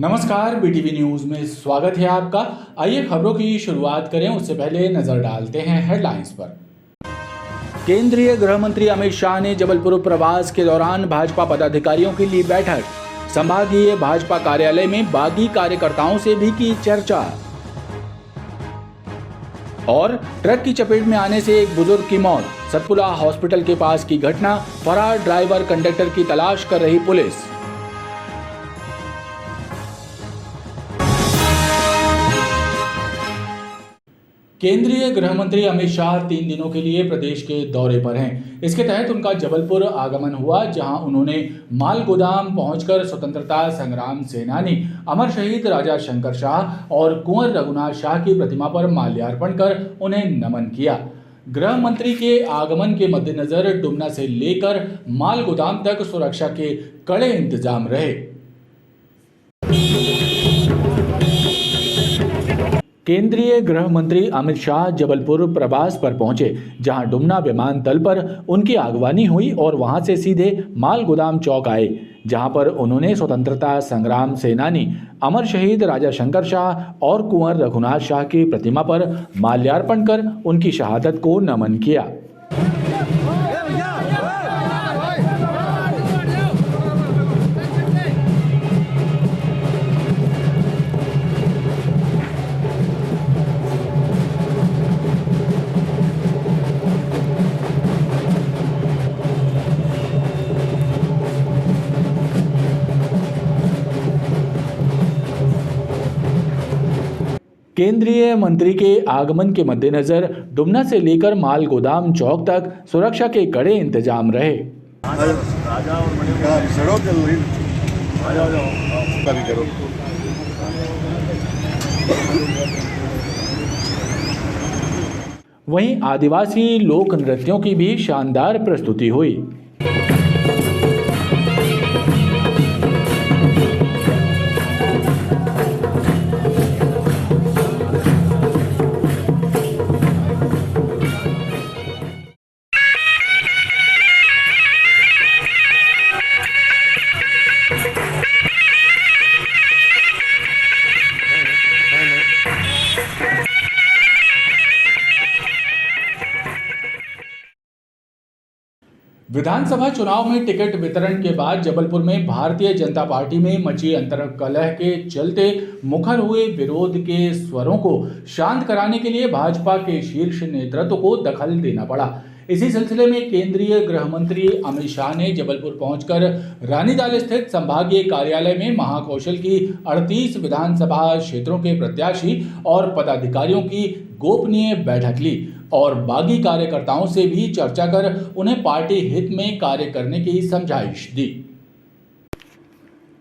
नमस्कार, BTV news में स्वागत है आपका। आइए खबरों की शुरुआत करें, उससे पहले नजर डालते हैं हेडलाइंस पर। केंद्रीय गृह मंत्री अमित शाह ने जबलपुर प्रवास के दौरान भाजपा पदाधिकारियों की ली बैठक। संभागीय भाजपा कार्यालय में बागी कार्यकर्ताओं से भी की चर्चा। और ट्रक की चपेट में आने से एक बुजुर्ग की मौत। सतपुड़ा हॉस्पिटल के पास की घटना। फरार ड्राइवर कंडक्टर की तलाश कर रही पुलिस। केंद्रीय गृह मंत्री अमित शाह 3 दिनों के लिए प्रदेश के दौरे पर हैं। इसके तहत उनका जबलपुर आगमन हुआ, जहां उन्होंने माल गोदाम पहुंचकर स्वतंत्रता संग्राम सेनानी अमर शहीद राजा शंकर शाह और कुंवर रघुनाथ शाह की प्रतिमा पर माल्यार्पण कर उन्हें नमन किया। गृह मंत्री के आगमन के मद्देनजर डुमना से लेकर माल गोदाम तक सुरक्षा के कड़े इंतजाम रहे। केंद्रीय गृह मंत्री अमित शाह जबलपुर प्रवास पर पहुंचे, जहां डुमना विमानतल पर उनकी आगवानी हुई और वहां से सीधे माल गोदाम चौक आए, जहां पर उन्होंने स्वतंत्रता संग्राम सेनानी अमर शहीद राजा शंकर शाह और कुंवर रघुनाथ शाह की प्रतिमा पर माल्यार्पण कर उनकी शहादत को नमन किया। केंद्रीय मंत्री के आगमन के मद्देनजर डुमना से लेकर माल गोदाम चौक तक सुरक्षा के कड़े इंतजाम रहे। वहीं आदिवासी लोक नृत्यों की भी शानदार प्रस्तुति हुई। विधानसभा चुनाव में टिकट वितरण के बाद जबलपुर में भारतीय जनता पार्टी में मची अंतर्कलह के चलते मुखर हुए विरोध के स्वरों को शांत कराने के लिए भाजपा के शीर्ष नेतृत्व को दखल देना पड़ा। इसी सिलसिले में केंद्रीय गृह मंत्री अमित शाह ने जबलपुर पहुंचकर रानीताल स्थित संभागीय कार्यालय में महाकौशल की 38 विधानसभा क्षेत्रों के प्रत्याशी और पदाधिकारियों की गोपनीय बैठक ली और बागी कार्यकर्ताओं से भी चर्चा कर उन्हें पार्टी हित में कार्य करने की समझाइश दी।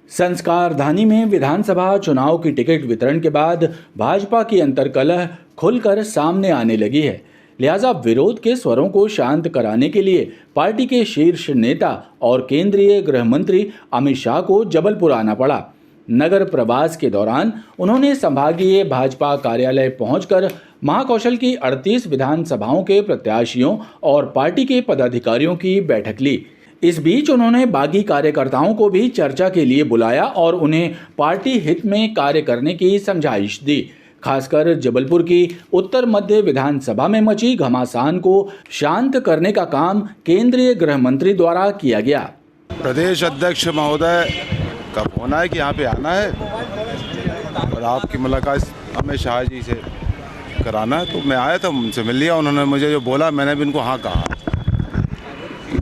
संस्कारधानी में विधानसभा चुनाव की टिकट वितरण के बाद भाजपा की अंतर्कलह खुलकर सामने आने लगी है। लिहाजा विरोध के स्वरों को शांत कराने के लिए पार्टी के शीर्ष नेता और केंद्रीय गृह मंत्री अमित शाह को जबलपुर आना पड़ा। नगर प्रवास के दौरान उन्होंने संभागीय भाजपा कार्यालय पहुंचकर महाकौशल की 38 विधानसभाओं के प्रत्याशियों और पार्टी के पदाधिकारियों की बैठक ली। इस बीच उन्होंने बागी कार्यकर्ताओं को भी चर्चा के लिए बुलाया और उन्हें पार्टी हित में कार्य करने की समझाइश दी। खासकर जबलपुर की उत्तर मध्य विधानसभा में मची घमासान को शांत करने का काम केंद्रीय गृह मंत्री द्वारा किया गया। प्रदेश अध्यक्ष महोदय का फोन है कि यहाँ पे आना है और आपकी मुलाकात अमित शाह जी से कराना है, तो मैं आया था, उनसे मिल लिया। उन्होंने मुझे जो बोला मैंने भी उनको हाँ कहा।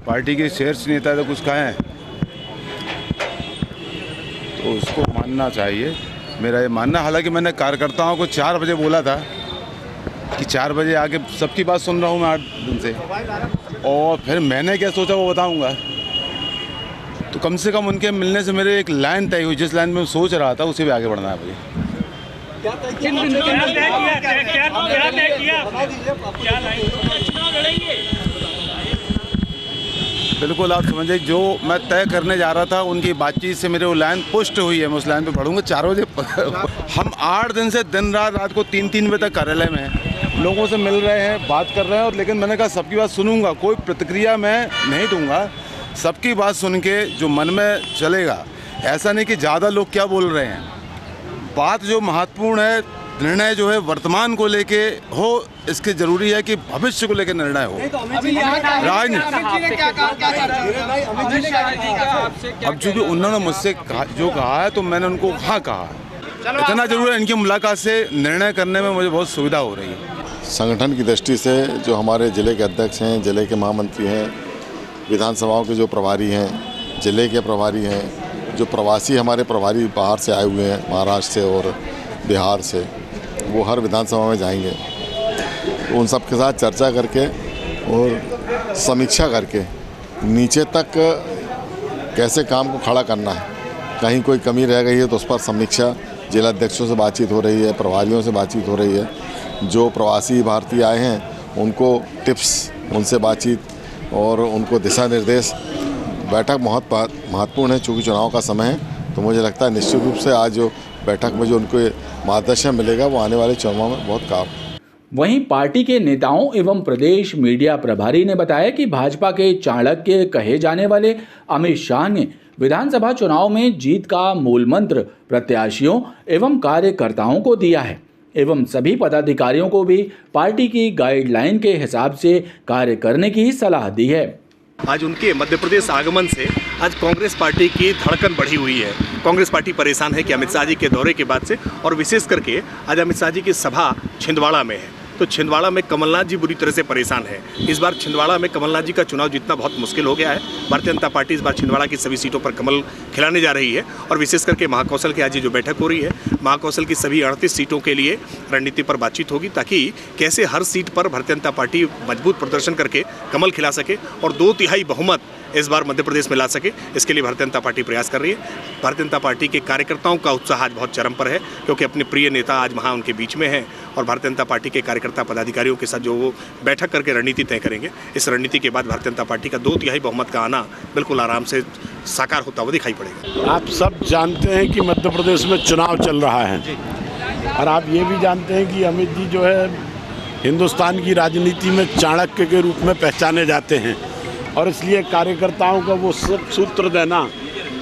पार्टी के शीर्ष नेता तो कुछ कहें तो उसको मानना चाहिए, मेरा ये मानना। हालांकि मैंने कार्यकर्ताओं को 4 बजे बोला था कि 4 बजे आके सबकी बात सुन रहा हूँ मैं 8 दिन से, और फिर मैंने क्या सोचा वो बताऊँगा। तो कम से कम उनके मिलने से मेरे एक लाइन तय हुई, जिस लाइन में मैं सोच रहा था उसी पे आगे बढ़ना है मुझे। बिल्कुल आप समझे, जो मैं तय करने जा रहा था उनकी बातचीत से मेरे वो लाइन पुष्ट हुई है। मैं उस लाइन पे बढ़ूंगा 4 बजे। हम 8 दिन से दिन रात को 3-3 बजे तक कार्यालय में हैं, लोगों से मिल रहे हैं, बात कर रहे हैं। और लेकिन मैंने कहा सबकी बात सुनूंगा, कोई प्रतिक्रिया मैं नहीं दूंगा, सबकी बात सुन के जो मन में चलेगा। ऐसा नहीं कि ज़्यादा लोग क्या बोल रहे हैं, बात जो महत्वपूर्ण है, निर्णय जो है वर्तमान को लेके हो, इसके जरूरी है कि भविष्य को लेकर निर्णय हो। अब चूंकि उन्होंने मुझसे जो कहा है तो मैंने उनको हाँ कहा है। इतना जरूर है, इनकी मुलाकात से निर्णय करने में मुझे बहुत सुविधा हो रही है। संगठन की दृष्टि से जो हमारे ज़िले के अध्यक्ष हैं, ज़िले के महामंत्री हैं, विधानसभाओं के जो प्रभारी हैं, ज़िले के प्रभारी हैं, जो प्रवासी हमारे प्रभारी बाहर से आए हुए हैं, महाराष्ट्र से और बिहार से, वो हर विधानसभा में जाएंगे। तो उन सब के साथ चर्चा करके और समीक्षा करके नीचे तक कैसे काम को खड़ा करना है, कहीं कोई कमी रह गई है तो उस पर समीक्षा, जिला अध्यक्षों से बातचीत हो रही है, प्रभारियों से बातचीत हो रही है, जो प्रवासी भारतीय आए हैं उनको टिप्स, उनसे बातचीत और उनको दिशा निर्देश। बैठक बहुत महत्वपूर्ण है, चूँकि चुनाव का समय है, तो मुझे लगता है निश्चित रूप से आज जो बैठक में जो उनको मार्गदर्शन मिलेगा वो आने वाले चुनाव में बहुत काम। वहीं पार्टी के नेताओं एवं प्रदेश मीडिया प्रभारी ने बताया कि भाजपा के चाणक्य कहे जाने वाले अमित शाह ने विधानसभा चुनाव में जीत का मूल मंत्र प्रत्याशियों एवं कार्यकर्ताओं को दिया है एवं सभी पदाधिकारियों को भी पार्टी की गाइडलाइन के हिसाब से कार्य करने की सलाह दी है। आज उनके मध्य प्रदेश आगमन से आज कांग्रेस पार्टी की धड़कन बढ़ी हुई है। कांग्रेस पार्टी परेशान है कि अमित शाह जी के दौरे के बाद से, और विशेष करके आज अमित शाह जी की सभा छिंदवाड़ा में है, तो छिंदवाड़ा में कमलनाथ जी बुरी तरह से परेशान है। इस बार छिंदवाड़ा में कमलनाथ जी का चुनाव जीतना बहुत मुश्किल हो गया है। भारतीय जनता पार्टी इस बार छिंदवाड़ा की सभी सीटों पर कमल खिलाने जा रही है, और विशेष करके महाकौशल की आज ये जो बैठक हो रही है, महाकौशल की सभी 38 सीटों के लिए रणनीति पर बातचीत होगी, ताकि कैसे हर सीट पर भारतीय जनता पार्टी मजबूत प्रदर्शन करके कमल खिला सके और 2/3 बहुमत इस बार मध्य प्रदेश में ला सके। इसके लिए भारतीय जनता पार्टी प्रयास कर रही है। भारतीय जनता पार्टी के कार्यकर्ताओं का उत्साह आज बहुत चरम पर है, क्योंकि अपने प्रिय नेता आज वहाँ उनके बीच में हैं, और भारतीय जनता पार्टी के कार्यकर्ता पदाधिकारियों के साथ जो वो बैठक करके रणनीति तय करेंगे, इस रणनीति के बाद भारतीय जनता पार्टी का 2/3 बहुमत का आना बिल्कुल आराम से साकार होता हुआ दिखाई पड़ेगा। आप सब जानते हैं कि मध्य प्रदेश में चुनाव चल रहा है, और आप ये भी जानते हैं कि अमित जी जो है हिंदुस्तान की राजनीति में चाणक्य के रूप में पहचाने जाते हैं, और इसलिए कार्यकर्ताओं को वो सब सूत्र देना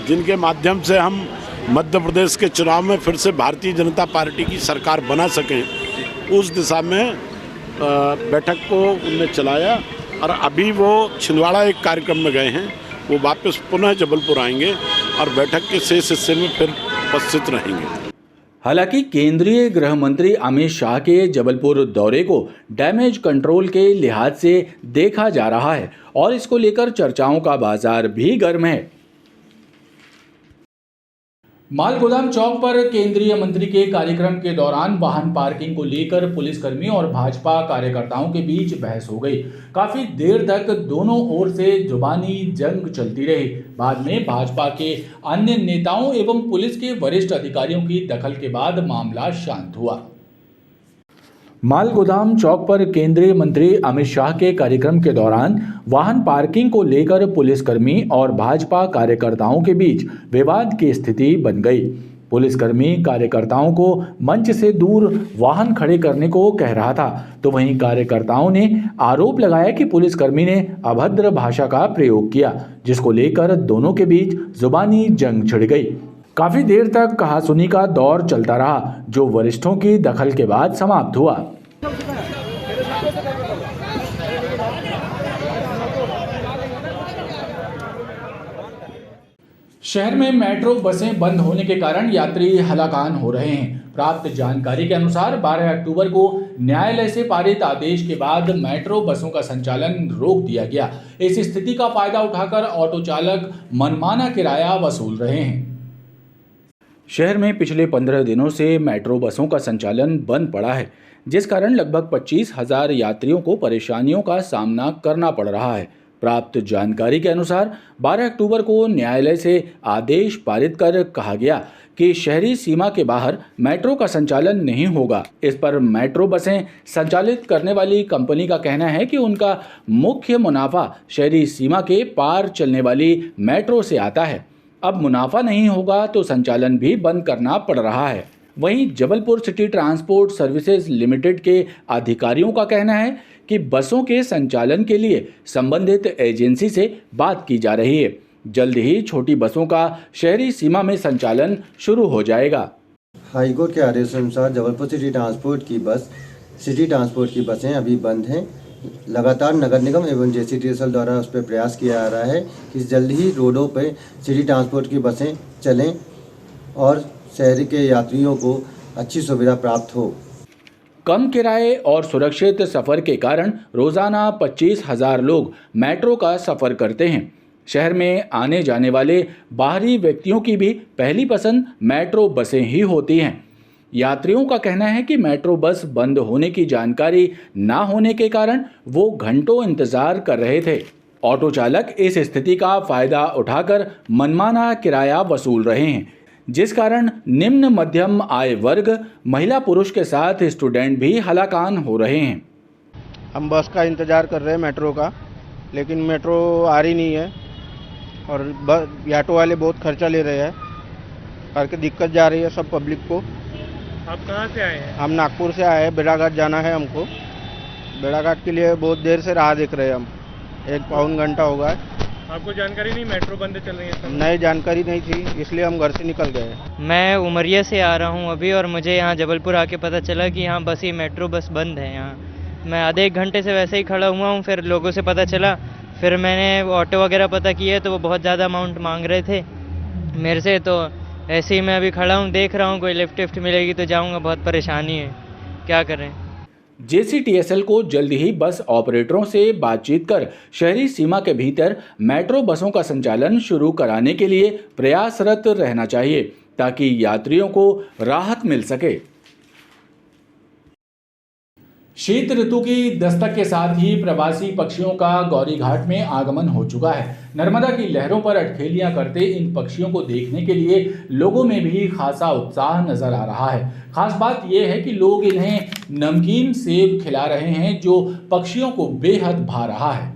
जिनके माध्यम से हम मध्य प्रदेश के चुनाव में फिर से भारतीय जनता पार्टी की सरकार बना सकें, उस दिशा में बैठक को उन्होंने चलाया। और अभी वो छिंदवाड़ा एक कार्यक्रम में गए हैं, वो वापस पुनः जबलपुर आएंगे और बैठक के शेष हिस्से में फिर उपस्थित रहेंगे। हालांकि केंद्रीय गृह मंत्री अमित शाह के जबलपुर दौरे को डैमेज कंट्रोल के लिहाज से देखा जा रहा है और इसको लेकर चर्चाओं का बाजार भी गर्म है। मालगोदाम चौक पर केंद्रीय मंत्री के कार्यक्रम के दौरान वाहन पार्किंग को लेकर पुलिसकर्मी और भाजपा कार्यकर्ताओं के बीच बहस हो गई। काफी देर तक दोनों ओर से जुबानी जंग चलती रही। बाद में भाजपा के अन्य नेताओं एवं पुलिस के वरिष्ठ अधिकारियों की दखल के बाद मामला शांत हुआ। मालगोदाम चौक पर केंद्रीय मंत्री अमित शाह के कार्यक्रम के दौरान वाहन पार्किंग को लेकर पुलिसकर्मी और भाजपा कार्यकर्ताओं के बीच विवाद की स्थिति बन गई। पुलिसकर्मी कार्यकर्ताओं को मंच से दूर वाहन खड़े करने को कह रहा था, तो वहीं कार्यकर्ताओं ने आरोप लगाया कि पुलिसकर्मी ने अभद्र भाषा का प्रयोग किया, जिसको लेकर दोनों के बीच जुबानी जंग छिड़ गई। काफी देर तक कहासुनी का दौर चलता रहा, जो वरिष्ठों की दखल के बाद समाप्त हुआ। शहर में मेट्रो बसें बंद होने के कारण यात्री हलाकान हो रहे हैं। प्राप्त जानकारी के अनुसार 12 अक्टूबर को न्यायालय से पारित आदेश के बाद मेट्रो बसों का संचालन रोक दिया गया। इस स्थिति का फायदा उठाकर ऑटो चालक मनमाना किराया वसूल रहे हैं। शहर में पिछले 15 दिनों से मेट्रो बसों का संचालन बंद पड़ा है, जिस कारण लगभग 25,000 यात्रियों को परेशानियों का सामना करना पड़ रहा है। प्राप्त जानकारी के अनुसार 12 अक्टूबर को न्यायालय से आदेश पारित कर कहा गया कि शहरी सीमा के बाहर मेट्रो का संचालन नहीं होगा। इस पर मेट्रो बसें संचालित करने वाली कंपनी का कहना है कि उनका मुख्य मुनाफा शहरी सीमा के पार चलने वाली मेट्रो से आता है। अब मुनाफा नहीं होगा तो संचालन भी बंद करना पड़ रहा है। वहीं Jabalpur city transport services limited के अधिकारियों का कहना है कि बसों के संचालन के लिए संबंधित एजेंसी से बात की जा रही है। जल्द ही छोटी बसों का शहरी सीमा में संचालन शुरू हो जाएगा। हाईकोर्ट के आदेश अनुसार जबलपुर सिटी ट्रांसपोर्ट की बसें अभी बंद हैं। लगातार नगर निगम एवं JCTSL द्वारा उस पर प्रयास किया जा रहा है कि जल्द ही रोडों पर सिटी ट्रांसपोर्ट की बसें चलें और शहर के यात्रियों को अच्छी सुविधा प्राप्त हो। कम किराए और सुरक्षित सफर के कारण रोजाना 25,000 लोग मेट्रो का सफर करते हैं। शहर में आने जाने वाले बाहरी व्यक्तियों की भी पहली पसंद मेट्रो बसें ही होती हैं। यात्रियों का कहना है कि मेट्रो बस बंद होने की जानकारी ना होने के कारण वो घंटों इंतजार कर रहे थे। ऑटो चालक इस स्थिति का फायदा उठाकर मनमाना किराया वसूल रहे हैं, जिस कारण निम्न मध्यम आय वर्ग, महिला पुरुष के साथ स्टूडेंट भी हलाकान हो रहे हैं। हम बस का इंतज़ार कर रहे हैं मेट्रो का, लेकिन मेट्रो आ रही नहीं है और ऑटो वाले बहुत खर्चा ले रहे हैं करके दिक्कत जा रही है सब पब्लिक को। आप कहाँ से आए हैं? हम नागपुर से आए हैं, बेड़ाघाट जाना है हमको। बेड़ाघाट के लिए बहुत देर से राह देख रहे हैं हम, 1 पौन घंटा हो गया है। आपको जानकारी नहीं मेट्रो बंद चल रही है? नई जानकारी नहीं थी, इसलिए हम घर से निकल गए। मैं उमरिया से आ रहा हूँ अभी, और मुझे यहाँ जबलपुर आके पता चला कि यहाँ बस ये मेट्रो बस बंद है यहाँ। मैं आधे 1 घंटे से वैसे ही खड़ा हुआ हूँ, फिर लोगों से पता चला, फिर मैंने ऑटो वगैरह पता किए तो वो बहुत ज़्यादा अमाउंट मांग रहे थे मेरे से। तो ऐसे ही मैं अभी खड़ा हूँ, देख रहा हूँ कोई लिफ्ट मिलेगी तो जाऊँगा। बहुत परेशानी है, क्या करें। JCTSL को जल्द ही बस ऑपरेटरों से बातचीत कर शहरी सीमा के भीतर मेट्रो बसों का संचालन शुरू कराने के लिए प्रयासरत रहना चाहिए, ताकि यात्रियों को राहत मिल सके। शीत ऋतु की दस्तक के साथ ही प्रवासी पक्षियों का गौरी घाट में आगमन हो चुका है। नर्मदा की लहरों पर अटखेलियां करते इन पक्षियों को देखने के लिए लोगों में भी खासा उत्साह नजर आ रहा है। खास बात यह है कि लोग इन्हें नमकीन सेब खिला रहे हैं, जो पक्षियों को बेहद भा रहा है।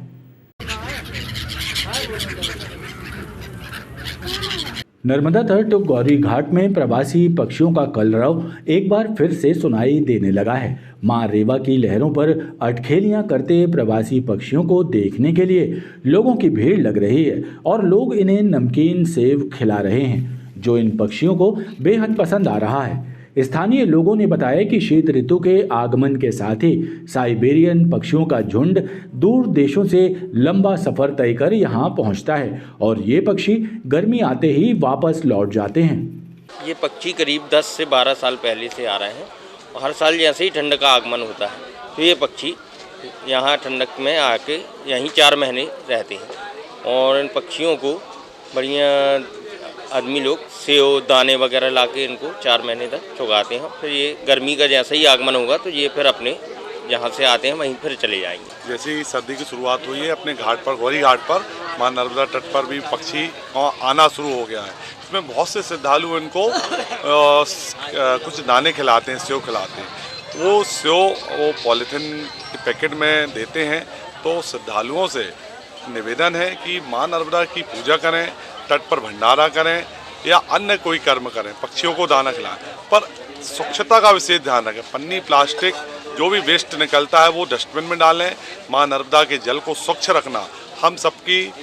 नर्मदा तट गौरी घाट में प्रवासी पक्षियों का कलरव एक बार फिर से सुनाई देने लगा है। मां रेवा की लहरों पर अटखेलियां करते प्रवासी पक्षियों को देखने के लिए लोगों की भीड़ लग रही है और लोग इन्हें नमकीन सेब खिला रहे हैं, जो इन पक्षियों को बेहद पसंद आ रहा है। स्थानीय लोगों ने बताया कि शीत ऋतु के आगमन के साथ ही साइबेरियन पक्षियों का झुंड दूर देशों से लंबा सफर तय कर यहाँ पहुँचता है और ये पक्षी गर्मी आते ही वापस लौट जाते हैं। ये पक्षी करीब 10 से 12 साल पहले से आ रहे हैं और हर साल जैसे ही ठंड का आगमन होता है तो ये पक्षी यहाँ ठंडक में आके यहीं 4 महीने रहते हैं और इन पक्षियों को बढ़िया आदमी लोग सेव दाने वगैरह लाके इनको 4 महीने तक चुगाते हैं। फिर ये गर्मी का जैसा ही आगमन होगा तो ये फिर अपने जहाँ से आते हैं वहीं फिर चले जाएंगे। जैसे ही सर्दी की शुरुआत हुई है अपने घाट पर, गौरी घाट पर, मां नर्मदा तट पर भी पक्षी आना शुरू हो गया है। इसमें बहुत से श्रद्धालु इनको कुछ दाने खिलाते हैं, सेव खिलाते हैं। वो सेव वो पॉलीथिन के पैकेट में देते हैं। तो श्रद्धालुओं से निवेदन है कि मां नर्मदा की पूजा करें, तट पर भंडारा करें या अन्य कोई कर्म करें, पक्षियों को दाना खिलाएं, पर स्वच्छता का विशेष ध्यान रखें। पन्नी, प्लास्टिक जो भी वेस्ट निकलता है वो डस्टबिन में डालें। मां नर्मदा के जल को स्वच्छ रखना हम सबकी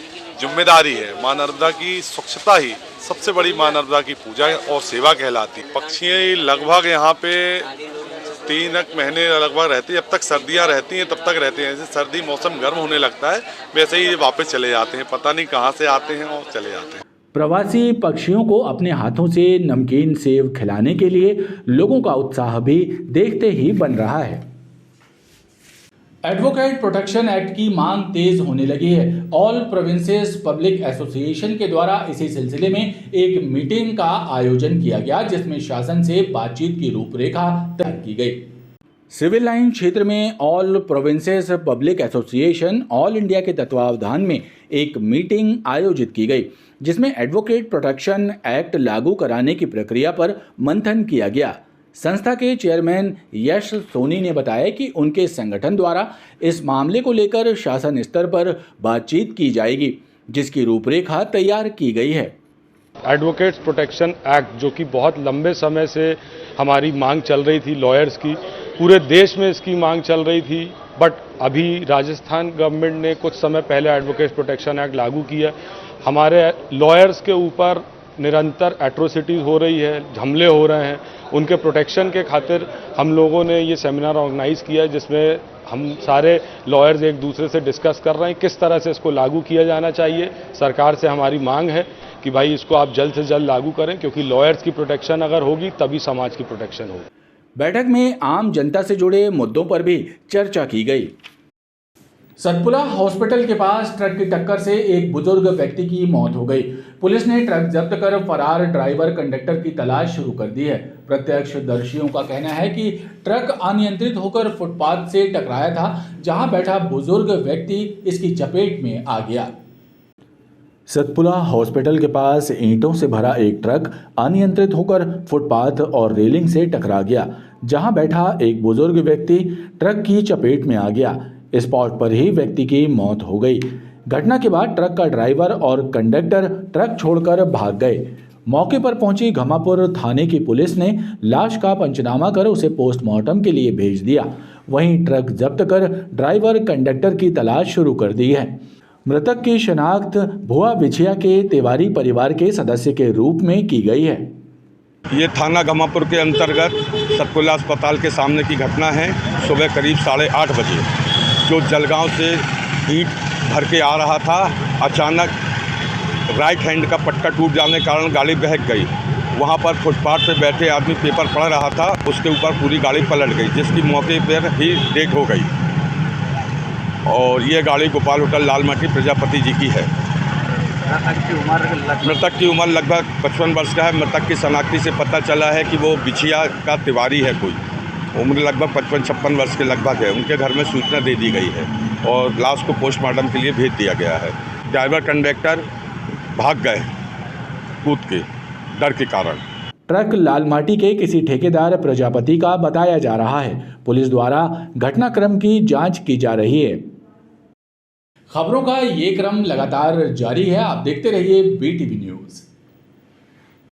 जिम्मेदारी है। मां नर्मदा की स्वच्छता ही सबसे बड़ी मां नर्मदा की पूजा और सेवा कहलाती। पक्षी लगभग यहाँ पे 3 महीने लगभग रहती है। जब तक सर्दियाँ रहती हैं तब तक रहते हैं। जैसे सर्दी मौसम गर्म होने लगता है वैसे ही वापस चले जाते हैं। पता नहीं कहाँ से आते हैं और चले जाते हैं। प्रवासी पक्षियों को अपने हाथों से नमकीन सेब खिलाने के लिए लोगों का उत्साह भी देखते ही बन रहा है। एडवोकेट प्रोटेक्शन एक्ट की मांग तेज होने लगी है। ऑल प्रोविंसेस पब्लिक एसोसिएशन के द्वारा इसी सिलसिले में एक मीटिंग का आयोजन किया गया, जिसमें शासन से बातचीत की रूपरेखा तय की गई। सिविल लाइन क्षेत्र में all provinces public association all India के तत्वावधान में एक मीटिंग आयोजित की गई, जिसमें एडवोकेट प्रोटेक्शन एक्ट लागू कराने की प्रक्रिया पर मंथन किया गया। संस्था के चेयरमैन यश सोनी ने बताया कि उनके संगठन द्वारा इस मामले को लेकर शासन स्तर पर बातचीत की जाएगी, जिसकी रूपरेखा तैयार की गई है। एडवोकेट्स प्रोटेक्शन एक्ट जो कि बहुत लंबे समय से हमारी मांग चल रही थी, लॉयर्स की, पूरे देश में इसकी मांग चल रही थी, बट अभी राजस्थान गवर्नमेंट ने कुछ समय पहले एडवोकेट्स प्रोटेक्शन एक्ट लागू किया। हमारे लॉयर्स के ऊपर निरंतर एट्रोसिटीज़ हो रही है, हमले हो रहे हैं, उनके प्रोटेक्शन के खातिर हम लोगों ने ये सेमिनार ऑर्गेनाइज किया है, जिसमें हम सारे लॉयर्स एक दूसरे से डिस्कस कर रहे हैं किस तरह से इसको लागू किया जाना चाहिए। सरकार से हमारी मांग है कि भाई इसको आप जल्द से जल्द लागू करें, क्योंकि लॉयर्स की प्रोटेक्शन अगर होगी तभी समाज की प्रोटेक्शन होगी। बैठक में आम जनता से जुड़े मुद्दों पर भी चर्चा की गई। सतपुड़ा हॉस्पिटल के पास ट्रक की टक्कर से एक बुजुर्ग व्यक्ति की मौत हो गई। पुलिस ने ट्रक जब्त कर फरार ड्राइवर कंडक्टर की तलाश शुरू कर दी है। प्रत्यक्षदर्शियों का कहना है कि ट्रक अनियंत्रित होकर फुटपाथ से टकराया था, जहां बैठा बुजुर्ग व्यक्ति इसकी चपेट में आ गया। सतपुड़ा हॉस्पिटल के पास ईंटों से भरा एक ट्रक अनियंत्रित होकर फुटपाथ और रेलिंग से टकरा गया, जहां बैठा एक बुजुर्ग व्यक्ति ट्रक की चपेट में आ गया। स्पॉट पर ही व्यक्ति की मौत हो गई। घटना के बाद ट्रक का ड्राइवर और कंडक्टर ट्रक छोड़कर भाग गए। मौके पर पहुंची घमापुर थाने की पुलिस ने लाश का पंचनामा कर उसे पोस्टमार्टम के लिए भेज दिया। वहीं ट्रक जब्त कर ड्राइवर कंडक्टर की तलाश शुरू कर दी है। मृतक की शिनाख्त भुआ बिछिया के तिवारी परिवार के सदस्य के रूप में की गई है। ये थाना घमापुर के अंतर्गत सतपुड़ा अस्पताल के सामने की घटना है। सुबह करीब 8:30 बजे जो जलगांव से ईंट भर के आ रहा था, अचानक राइट हैंड का पट्टा टूट जाने के कारण गाड़ी बहक गई। वहां पर फुटपाथ पे बैठे आदमी पेपर पढ़ रहा था, उसके ऊपर पूरी गाड़ी पलट गई, जिसकी मौके पर ही डेथ हो गई। और ये गाड़ी गोपाल होटल लालमाटी प्रजापति जी की है। मृतक की उम्र लगभग 55 वर्ष का है। मृतक की शनाख्ती से पता चला है कि वो बिछिया का तिवारी है। कोई उम्र लगभग 55-56 वर्ष के लगभग है। उनके घर में सूचना दे दी गई है और लाश को पोस्टमार्टम के लिए भेज दिया गया है। ड्राइवर कंडक्टर भाग गए कूद के डर के कारण। ट्रक लालमाटी के किसी ठेकेदार प्रजापति का बताया जा रहा है। पुलिस द्वारा घटनाक्रम की जांच की जा रही है। खबरों का ये क्रम लगातार जारी है। आप देखते रहिए BTV न्यूज़।